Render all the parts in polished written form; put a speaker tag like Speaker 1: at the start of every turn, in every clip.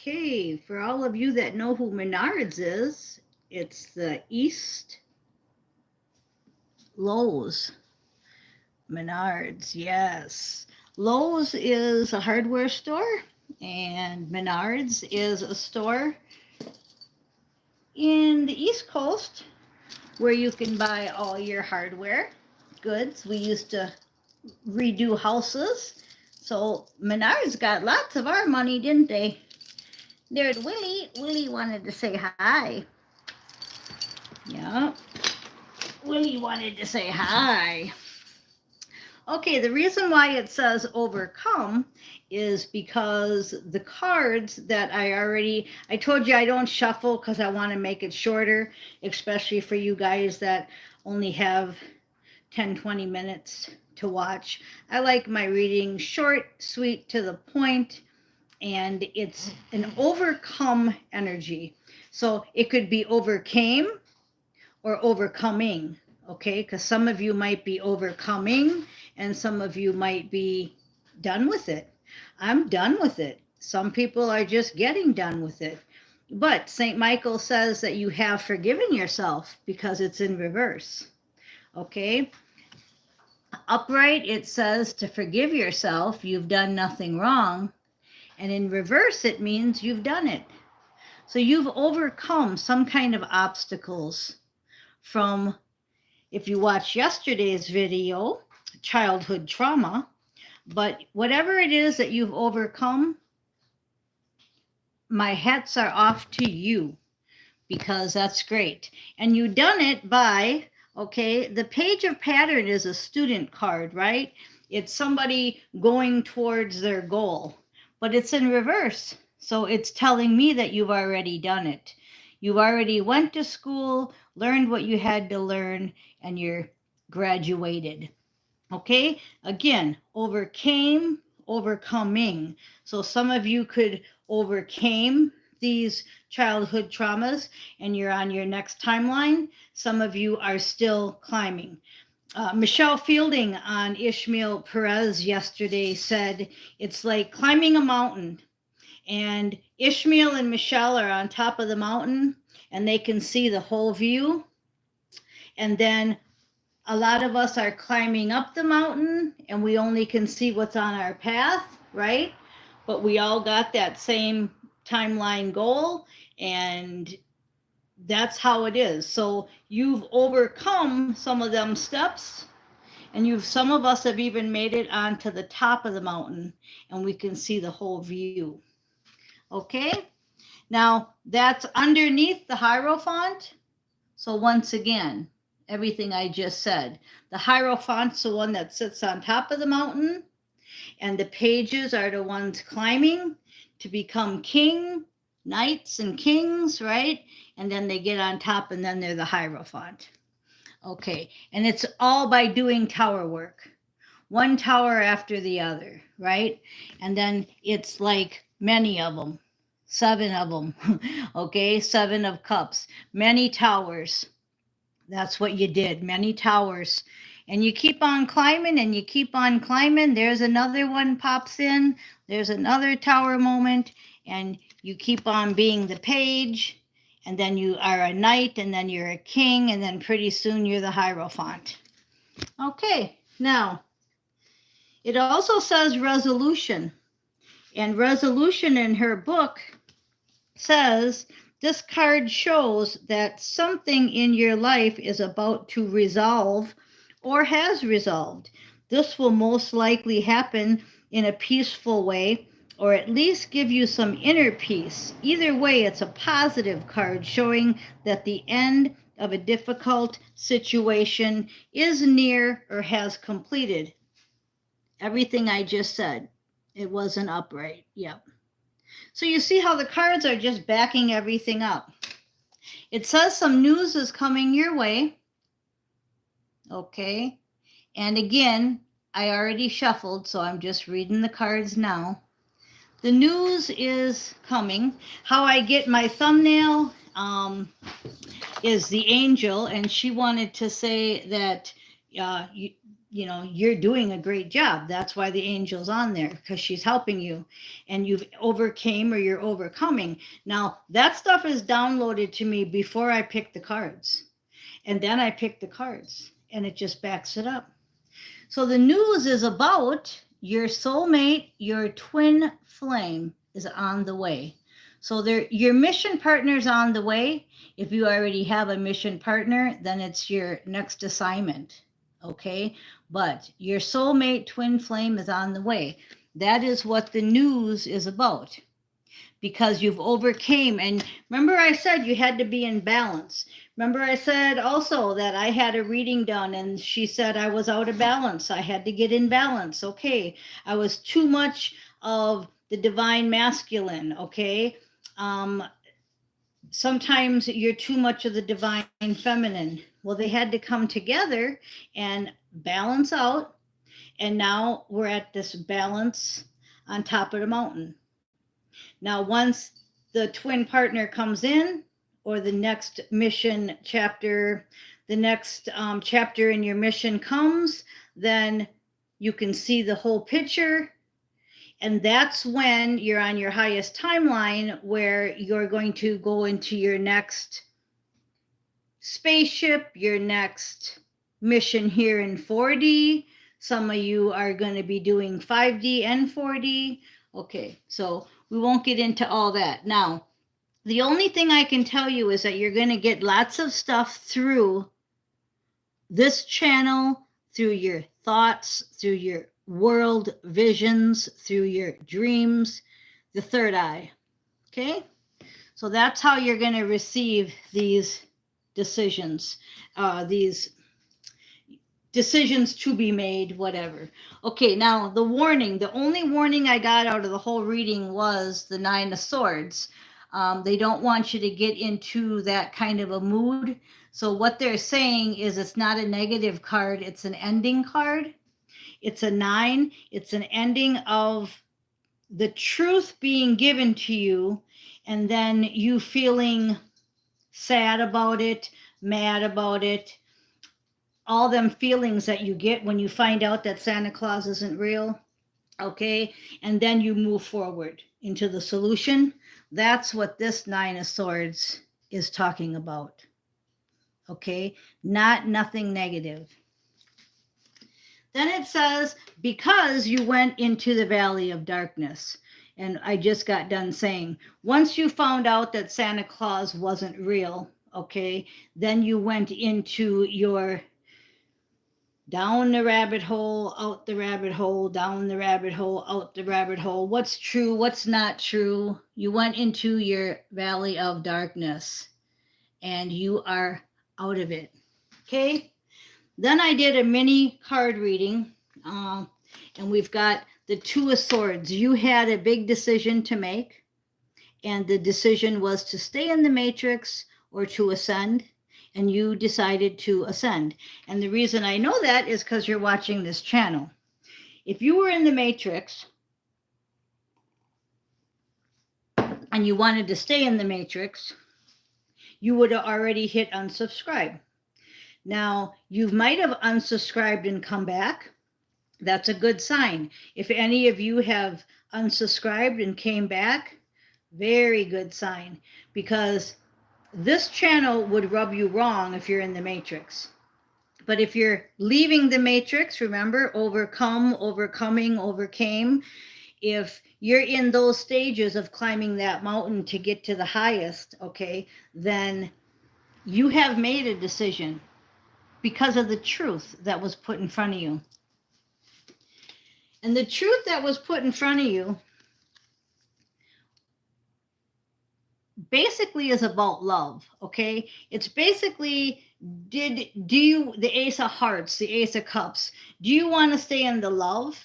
Speaker 1: Okay, for all of you that know who Menards is, it's the East Lowe's. Menards, yes. Lowe's is a hardware store, and Menards is a store in the East Coast where you can buy all your hardware goods. We used to redo houses, so Menards got lots of our money, didn't they? There's Willie. Willie wanted to say hi. Yeah, Willie wanted to say hi. Okay, the reason why it says overcome is because the cards that I told you I don't shuffle because I want to make it shorter, especially for you guys that only have 10-20 minutes to watch. I like my reading short, sweet, to the point, and it's an overcome energy. So it could be overcame or overcoming, okay? Because some of you might be overcoming and some of you might be done with it. I'm done with it. Some people are just getting done with it. But St. Michael says that you have forgiven yourself because it's in reverse, okay? Upright, it says to forgive yourself, you've done nothing wrong. And in reverse, it means you've done it. So you've overcome some kind of obstacles from, if you watched yesterday's video, childhood trauma. But whatever it is that you've overcome, my hats are off to you because that's great. And you've done it by, okay, the page of pattern is a student card, right? It's somebody going towards their goal, but it's in reverse. So it's telling me that you've already done it. You've already went to school, learned what you had to learn, and you're graduated. Okay, again, overcame, overcoming. So some of you could overcame these childhood traumas and you're on your next timeline. Some of you are still climbing. Michelle Fielding on Ishmael Perez yesterday said it's like climbing a mountain, and Ishmael and Michelle are on top of the mountain and they can see the whole view. And then a lot of us are climbing up the mountain and we only can see what's on our path, right? But we all got that same timeline goal, and that's how it is. So you've overcome some of them steps, and some of us have even made it onto the top of the mountain and we can see the whole view. Okay? Now that's underneath the Hierophant. So once again, everything I just said. The Hierophant's the one that sits on top of the mountain, and the pages are the ones climbing to become king, knights and kings, right? And then they get on top and then they're the Hierophant. Okay, and it's all by doing tower work. One tower after the other, right? And then it's like many of them, 7 of them, okay? 7 of cups, many towers. That's what you did, many towers. And you keep on climbing and you keep on climbing. There's another one pops in. There's another tower moment. And you keep on being the page. And then you are a knight. And then you're a king. And then pretty soon you're the Hierophant. Okay, now it also says resolution. And resolution in her book says, this card shows that something in your life is about to resolve or has resolved. This will most likely happen in a peaceful way, or at least give you some inner peace. Either way, it's a positive card showing that the end of a difficult situation is near or has completed. Everything I just said, it wasn't upright. Yep. So you see how the cards are just backing everything up. It says some news is coming your way. Okay. And again, I already shuffled, so I'm just reading the cards now. The news is coming. How I get my thumbnail is the angel, and she wanted to say that you're doing a great job. That's why the angel's on there, because she's helping you, and you've overcame or you're overcoming. Now, that stuff is downloaded to me before I pick the cards. And then I pick the cards, and it just backs it up. So the news is about your soulmate, your twin flame is on the way. So your mission partner's on the way. If you already have a mission partner, then it's your next assignment. Okay? But your soulmate twin flame is on the way. That is what the news is about. Because you've overcame. And remember I said you had to be in balance. Remember I said also that I had a reading done and she said I was out of balance. I had to get in balance. Okay. I was too much of the divine masculine. Okay. Sometimes you're too much of the divine feminine. Well, they had to come together and balance out. And now we're at this balance on top of the mountain. Now, once the twin partner comes in, or the next mission chapter, the next chapter in your mission comes, then you can see the whole picture. And that's when you're on your highest timeline, where you're going to go into your next spaceship, your next mission here in 4D. Some of you are going to be doing 5D and 4D. Okay, so we won't get into all that. Now, the only thing I can tell you is that you're going to get lots of stuff through this channel, through your thoughts, through your world visions, through your dreams, the third eye. Okay? So that's how you're going to receive these decisions, these decisions to be made, whatever. Okay, now the warning, the only warning I got out of the whole reading was the Nine of Swords. They don't want you to get into that kind of a mood. So what they're saying is it's not a negative card, it's an ending card. It's a 9. It's an ending of the truth being given to you, and then you feeling sad about it, mad about it, all them feelings that you get when you find out that Santa Claus isn't real. Okay, and then you move forward into the solution. That's what this Nine of Swords is talking about. Okay, nothing negative. Then it says, because you went into the valley of darkness. And I just got done saying, once you found out that Santa Claus wasn't real, okay, then you went into your down the rabbit hole, out the rabbit hole, down the rabbit hole, out the rabbit hole. What's true? What's not true? You went into your valley of darkness and you are out of it. Okay? Then I did a mini card reading, and we've got the Two of Swords. You had a big decision to make, and the decision was to stay in the matrix or to ascend, and you decided to ascend. And the reason I know that is because you're watching this channel. If you were in the matrix and you wanted to stay in the matrix, you would have already hit unsubscribe. Now, you might have unsubscribed and come back. That's a good sign. If any of you have unsubscribed and came back, very good sign, because this channel would rub you wrong if you're in the matrix. But if you're leaving the matrix, remember, overcome, overcoming, overcame. If you're in those stages of climbing that mountain to get to the highest, okay, then you have made a decision because of the truth that was put in front of you. And the truth that was put in front of you basically is about love, okay? It's basically, do you, the Ace of Hearts, the Ace of Cups, do you want to stay in the love,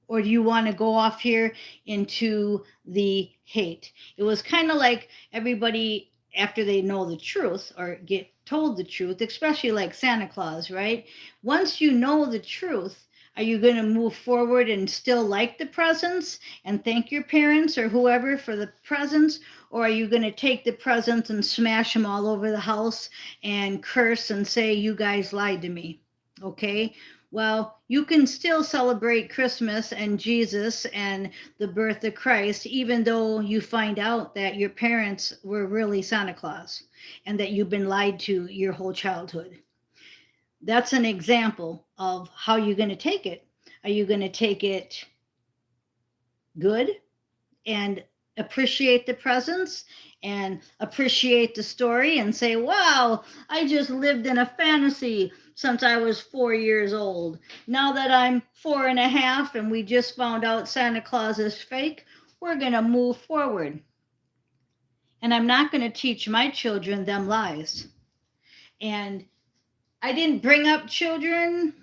Speaker 1: or do you want to go off here into the hate? It was kind of like everybody, after they know the truth or get told the truth, especially like Santa Claus, right? Once you know the truth, are you going to move forward and still like the presents and thank your parents or whoever for the presents? Or are you going to take the presents and smash them all over the house and curse and say, you guys lied to me? Okay? Well, you can still celebrate Christmas and Jesus and the birth of Christ, even though you find out that your parents were really Santa Claus and that you've been lied to your whole childhood. That's an example of how you're going to take it. Are you going to take it good and appreciate the presents and appreciate the story and say, wow, I just lived in a fantasy since I was 4 years old. Now that I'm 4.5 and we just found out Santa Claus is fake, we're going to move forward. And I'm not going to teach my children them lies. And I didn't bring up children,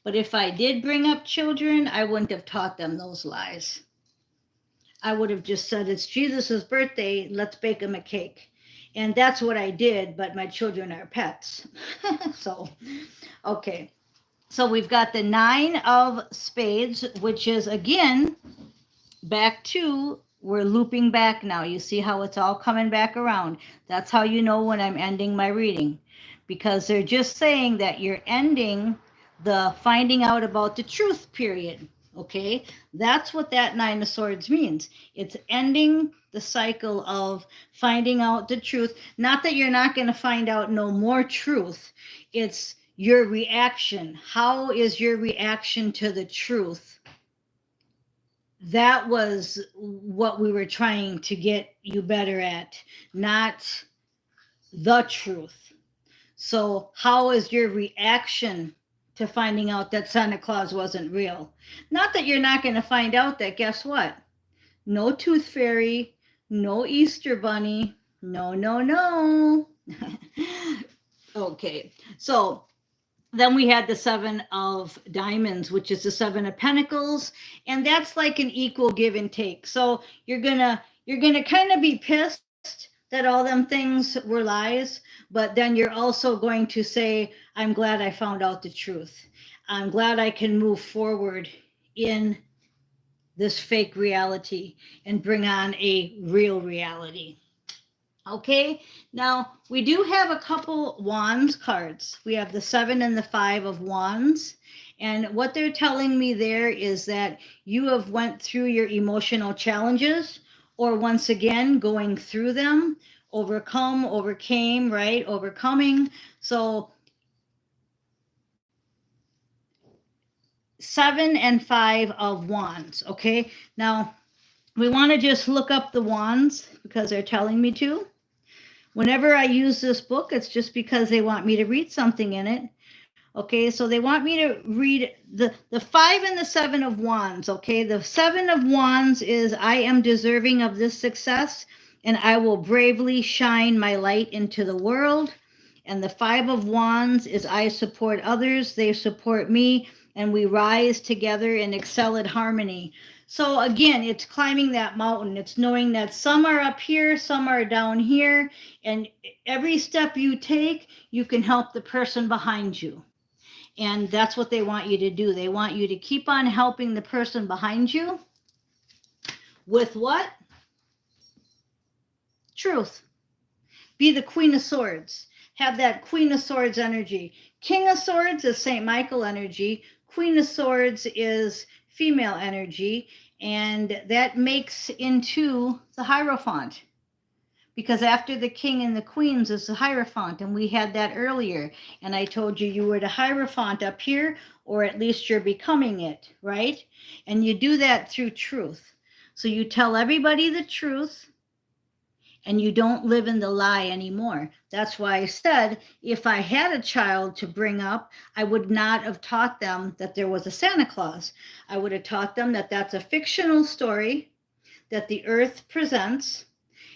Speaker 1: but if I did bring up children, I wouldn't have taught them those lies. I would have just said, it's Jesus's birthday, let's bake him a cake. And that's what I did, but my children are pets. So, okay. So we've got the 9 of spades, which is, again, back to, we're looping back now. You see how it's all coming back around. That's how you know when I'm ending my reading. Because they're just saying that you're ending the finding out about the truth period. Okay, that's what that 9 of swords means. It's ending the cycle of finding out the truth. Not that you're not going to find out no more truth. It's your reaction. How is your reaction to the truth? That was what we were trying to get you better at, not the truth. So how is your reaction to finding out that Santa Claus wasn't real? Not that you're not going to find out that, guess what? No tooth fairy, no Easter bunny, no. Okay, so then we had the 7 of diamonds, which is the 7 of pentacles, and that's like an equal give and take. So you're gonna kind of be pissed that all them things were lies, but then you're also going to say, I'm glad I found out the truth. I'm glad I can move forward in this fake reality and bring on a real reality. Okay, now we do have a couple wands cards. We have the 7 and the 5 of wands. And what they're telling me there is that you have went through your emotional challenges, or once again, going through them, overcame, right? Overcoming. So 7 and 5 of wands, okay? Now, we want to just look up the wands because they're telling me to. Whenever I use this book, it's just because they want me to read something in it. Okay, so they want me to read the 5 and the 7 of wands. Okay, the 7 of wands is, I am deserving of this success and I will bravely shine my light into the world. And the 5 of wands is, I support others, they support me, and we rise together and excel at harmony. So again, it's climbing that mountain. It's knowing that some are up here, some are down here, and every step you take, you can help the person behind you. And that's what they want you to do. They want you to keep on helping the person behind you with what? Truth. Be the Queen of Swords. Have that Queen of Swords energy. King of Swords is St. Michael energy. Queen of Swords is female energy. And that makes into the Hierophant. Because after the king and the queens is the Hierophant, and we had that earlier. And I told you you were the Hierophant up here, or at least you're becoming it, right? And you do that through truth. So you tell everybody the truth, and you don't live in the lie anymore. That's why I said, if I had a child to bring up, I would not have taught them that there was a Santa Claus. I would have taught them that that's a fictional story that the earth presents,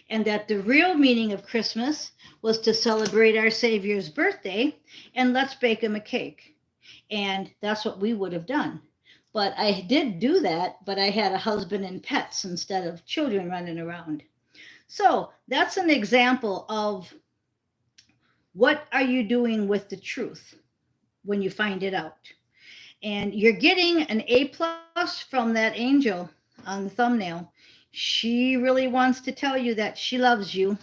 Speaker 1: and that the real meaning of Christmas was to celebrate our Savior's birthday, and let's bake him a cake. And that's what we would have done. But I did do that, but I had a husband and pets instead of children running around. So that's an example of what are you doing with the truth when you find it out. And you're getting an A+ from that angel on the thumbnail. She really wants to tell you that she loves you.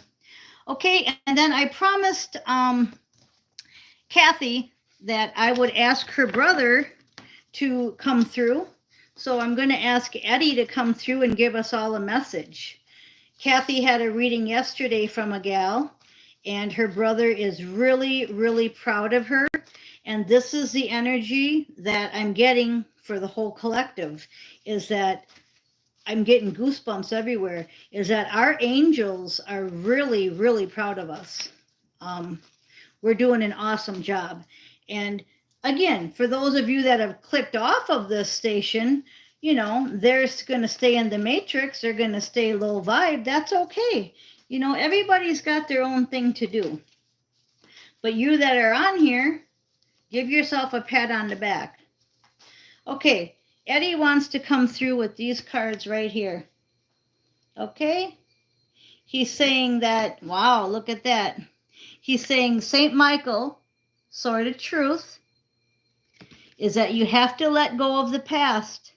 Speaker 1: Okay, and then I promised Kathy that I would ask her brother to come through. So I'm going to ask Eddie to come through and give us all a message. Kathy had a reading yesterday from a gal, and her brother is really, really proud of her. And this is the energy that I'm getting for the whole collective, is that I'm getting goosebumps everywhere, is that our angels are really, really proud of us. We're doing an awesome job. And again, for those of you that have clicked off of this station, you know, they're going to stay in the matrix. They're going to stay low vibe. That's okay. You know, everybody's got their own thing to do. But you that are on here, give yourself a pat on the back. Okay, Eddie wants to come through with these cards right here. Okay? He's saying that, wow, look at that. He's saying St. Michael, sword of truth, is that you have to let go of the past.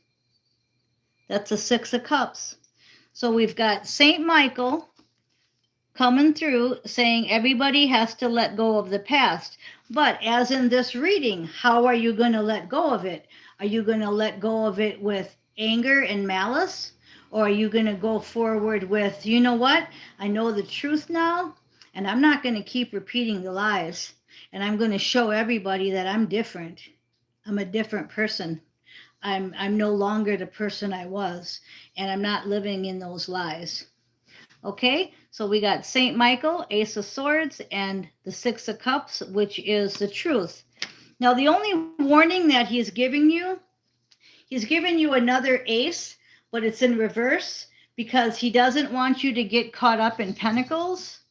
Speaker 1: That's a 6 of Cups. So we've got St. Michael coming through saying everybody has to let go of the past. But as in this reading, how are you going to let go of it? Are you going to let go of it with anger and malice? Or are you going to go forward with, you know what? I know the truth now, and I'm not going to keep repeating the lies. And I'm going to show everybody that I'm different. I'm a different person. I'm no longer the person I was, and I'm not living in those lies. Okay, so we got St. Michael, Ace of Swords, and the 6 of Cups, which is the truth. Now, the only warning that he's giving you another ace, but it's in reverse because he doesn't want you to get caught up in pentacles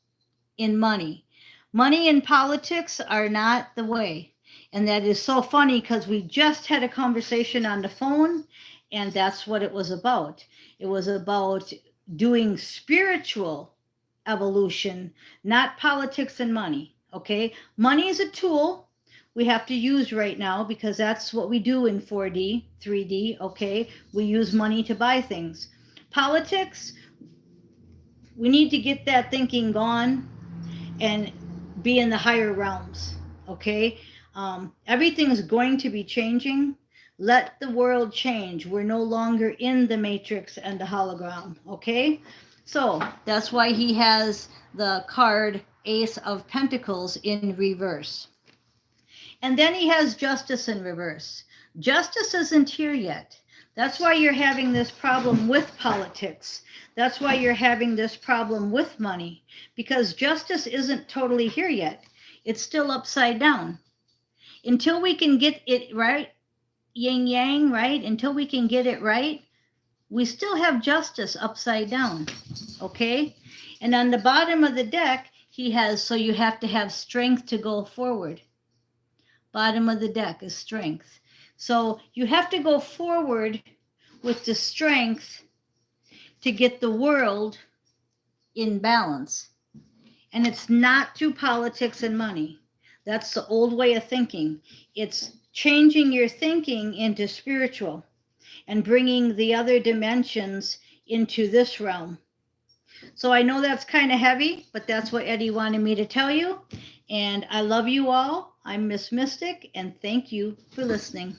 Speaker 1: in money. Money and politics are not the way. And that is so funny because we just had a conversation on the phone, and that's what it was about. It was about doing spiritual evolution, not politics and money, okay? Money is a tool we have to use right now because that's what we do in 4D, 3D, okay? We use money to buy things. Politics, we need to get that thinking gone and be in the higher realms, okay? Everything is going to be changing. Let the world change. We're no longer in the matrix and the hologram, okay? So that's why he has the card Ace of Pentacles in reverse. And then he has Justice in reverse. Justice isn't here yet. That's why you're having this problem with politics. That's why you're having this problem with money, because justice isn't totally here yet. It's still upside down. Until we can get it right, yin yang, right? Until we can get it right, we still have justice upside down, okay? And on the bottom of the deck, he has, so you have to have strength to go forward. Bottom of the deck is strength. So you have to go forward with the strength to get the world in balance. And it's not through politics and money. That's the old way of thinking. It's changing your thinking into spiritual and bringing the other dimensions into this realm. So I know that's kind of heavy, but that's what Eddie wanted me to tell you. And I love you all. I'm Miss Mystic, and thank you for listening.